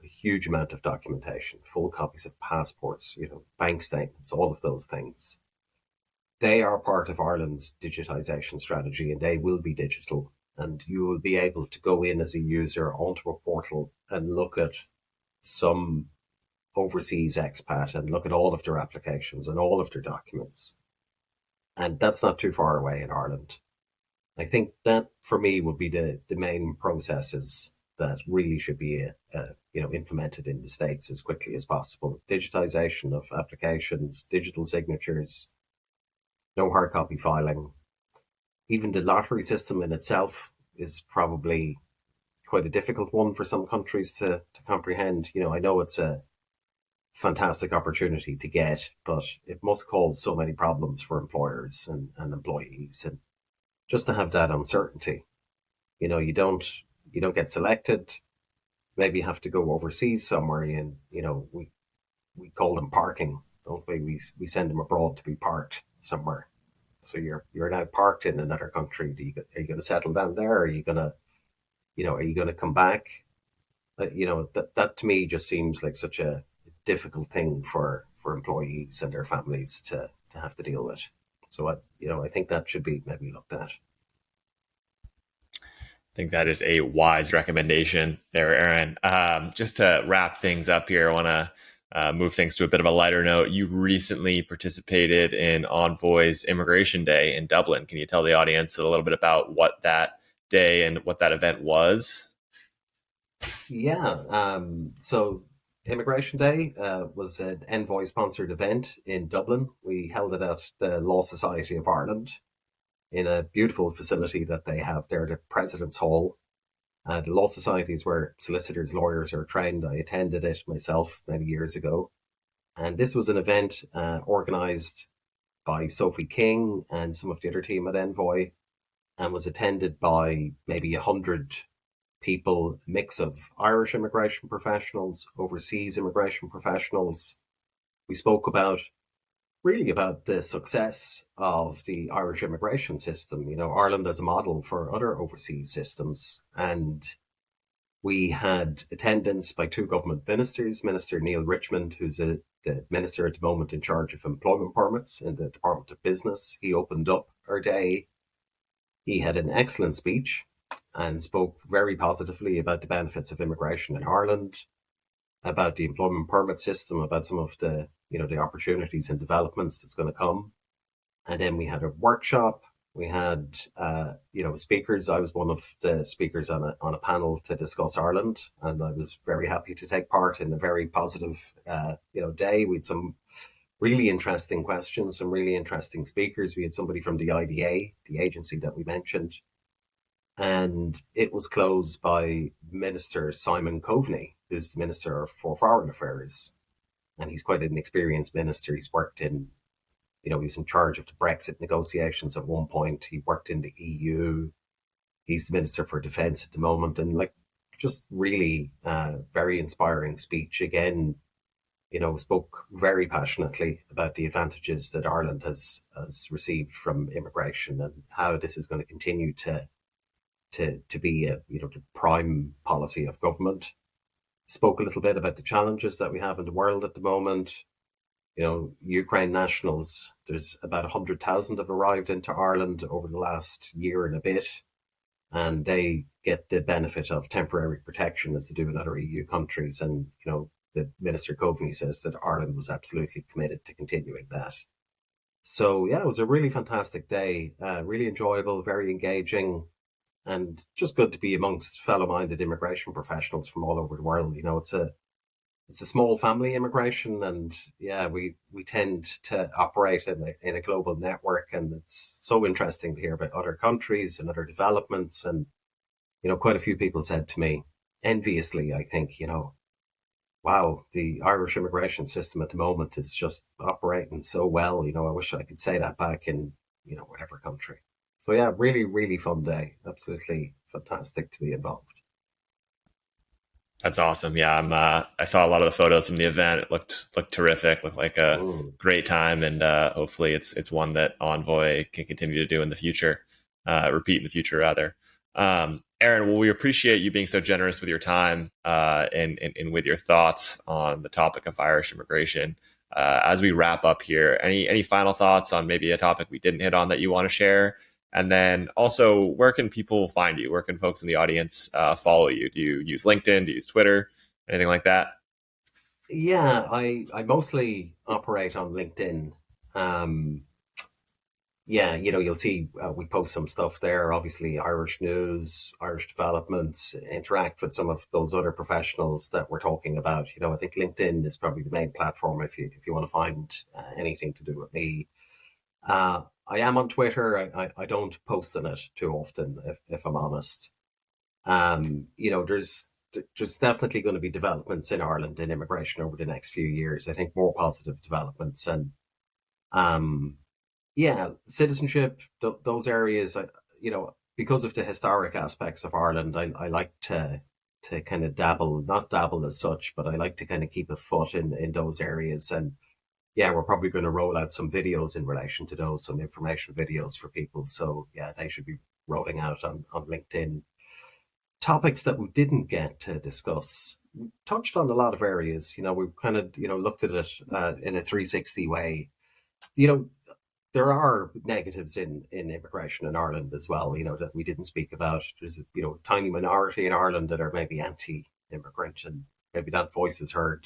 huge amount of documentation, full copies of passports, bank statements, all of those things. They are part of Ireland's digitization strategy, and they will be digital. And you will be able to go in as a user onto a portal and look at some overseas expat and look at all of their applications and all of their documents. And that's not too far away in Ireland. I think that for me would be the main processes that really should be implemented in the States as quickly as possible. Digitization of applications, digital signatures, no hard copy filing. Even the lottery system in itself is probably quite a difficult one for some countries to comprehend. I know it's a fantastic opportunity to get, but it must cause so many problems for employers and employees. And just to have that uncertainty, you don't get selected, maybe you have to go overseas somewhere, and we call them parking, don't we? We send them abroad to be parked somewhere. So you're now parked in another country. Are you going to settle down there? Are you going to come back? That to me just seems like such a difficult thing for employees and their families to have to deal with. So I think that should be maybe looked at. I think that is a wise recommendation there, Aaron. Just to wrap things up here, I want to move things to a bit of a lighter note. You recently participated in Envoy's Immigration Day in Dublin. Can you tell the audience a little bit about what that day and what that event was? Yeah. So Immigration Day was an Envoy sponsored event in Dublin. We held it at the Law Society of Ireland in a beautiful facility that they have there, the President's Hall. The Law Society is where solicitors, lawyers are trained. I attended it myself many years ago. And this was an event organised by Sophie King and some of the other team at Envoy, and was attended by maybe 100 people, a mix of Irish immigration professionals, overseas immigration professionals. We spoke really about the success of the Irish immigration system, Ireland as a model for other overseas systems. And we had attendance by two government ministers, Minister Neil Richmond, who's the minister at the moment in charge of employment permits in the Department of Business. He opened up our day. He had an excellent speech and spoke very positively about the benefits of immigration in Ireland, about the employment permit system, about some of the the opportunities and developments that's going to come. And then we had a workshop. We had speakers. I was one of the speakers on a panel to discuss Ireland, and I was very happy to take part in a very positive day. We had some really interesting questions, some really interesting speakers. We had somebody from the IDA, the agency that we mentioned, and it was closed by Minister Simon Coveney, who's the Minister for Foreign Affairs. And he's quite an experienced minister. He's worked in, he was in charge of the Brexit negotiations at one point. He worked in the EU. He's the Minister for Defence at the moment. And just really very inspiring speech. Again, spoke very passionately about the advantages that Ireland has received from immigration and how this is going to continue to be the prime policy of government. Spoke a little bit about the challenges that we have in the world at the moment. Ukraine nationals, there's about 100,000 have arrived into Ireland over the last year and a bit, and they get the benefit of temporary protection as they do in other EU countries. And, the Minister Coveney says that Ireland was absolutely committed to continuing that. So, yeah, it was a really fantastic day, really enjoyable, very engaging, and just good to be amongst fellow-minded immigration professionals from all over the world. It's a small family immigration, and yeah, we tend to operate in a global network, and it's so interesting to hear about other countries and other developments. And quite a few people said to me, enviously, I think, wow, the Irish immigration system at the moment is just operating so well. I wish I could say that back in whatever country. So yeah, really, really fun day. Absolutely fantastic to be involved. That's awesome. Yeah, I saw a lot of the photos from the event. It looked terrific. Looked like a great time, and hopefully it's one that Envoy can continue to do in the future. Repeat in the future, rather. Aaron, well, we appreciate you being so generous with your time and with your thoughts on the topic of Irish immigration. As we wrap up here, any final thoughts on maybe a topic we didn't hit on that you want to share? And then also, where can people find you? Where can folks in the audience follow you? Do you use LinkedIn? Do you use Twitter? Anything like that? Yeah, I mostly operate on LinkedIn. Um, yeah, you'll see we post some stuff there. Obviously, Irish news, Irish developments, interact with some of those other professionals that we're talking about. I think LinkedIn is probably the main platform if you want to find anything to do with me. I am on Twitter. I don't post on it too often, if I'm honest. There's definitely going to be developments in Ireland in immigration over the next few years. I think more positive developments and um, yeah, citizenship, those areas. Because of the historic aspects of Ireland, I like to kind of dabble, not dabble as such, but I like to kind of keep a foot in those areas. And yeah, we're probably going to roll out some videos in relation to those, some information videos for people. So yeah, they should be rolling out on LinkedIn. Topics that we didn't get to discuss. We touched on a lot of areas. We kind of, looked at it in a 360 way. You know, there are negatives in immigration in Ireland as well, that we didn't speak about. There's a, tiny minority in Ireland that are maybe anti-immigrant, and maybe that voice is heard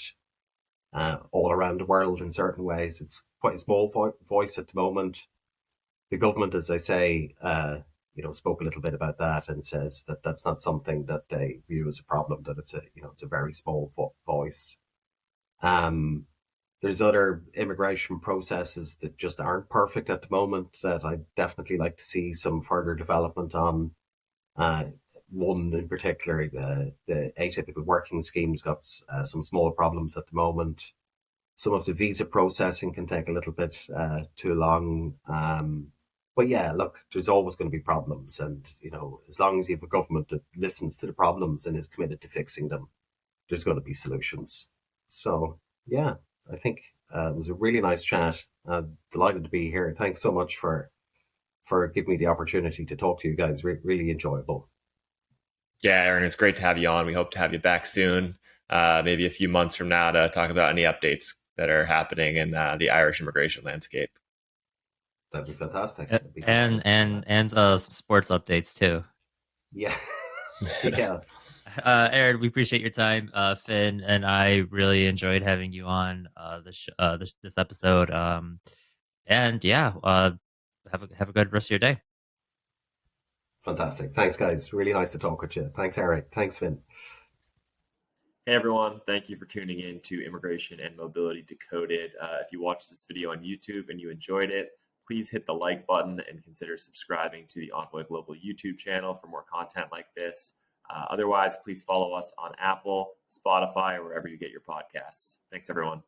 all around the world in certain ways. It's quite a small voice at the moment. The government, as I say, spoke a little bit about that and says that that's not something that they view as a problem. That it's a very small voice. Um, there's other immigration processes that just aren't perfect at the moment that I'd definitely like to see some further development on. Uh, One in particular, the atypical working scheme's got some small problems at the moment. Some of the visa processing can take a little bit too long. But yeah, look, there's always going to be problems. And, as long as you have a government that listens to the problems and is committed to fixing them, there's going to be solutions. So, yeah, I think it was a really nice chat. Delighted to be here. Thanks so much for giving me the opportunity to talk to you guys. Really enjoyable. Yeah, Aaron, it's great to have you on. We hope to have you back soon, maybe a few months from now, to talk about any updates that are happening in the Irish immigration landscape. That'd be fantastic. A- That'd be and great. and and some sports updates too. Yeah, yeah, Aaron, we appreciate your time. Finn and I really enjoyed having you on this episode. And yeah, have a good rest of your day. fantastic. Thanks, guys. Really nice to talk with you. Thanks, Eric. Thanks, Finn. Hey everyone, thank you for tuning in to Immigration and Mobility Decoded. If you watched this video on YouTube and you enjoyed it, please hit the like button and consider subscribing to the Envoy Global YouTube channel for more content like this. Otherwise, please follow us on Apple, Spotify, or wherever you get your podcasts. Thanks, everyone.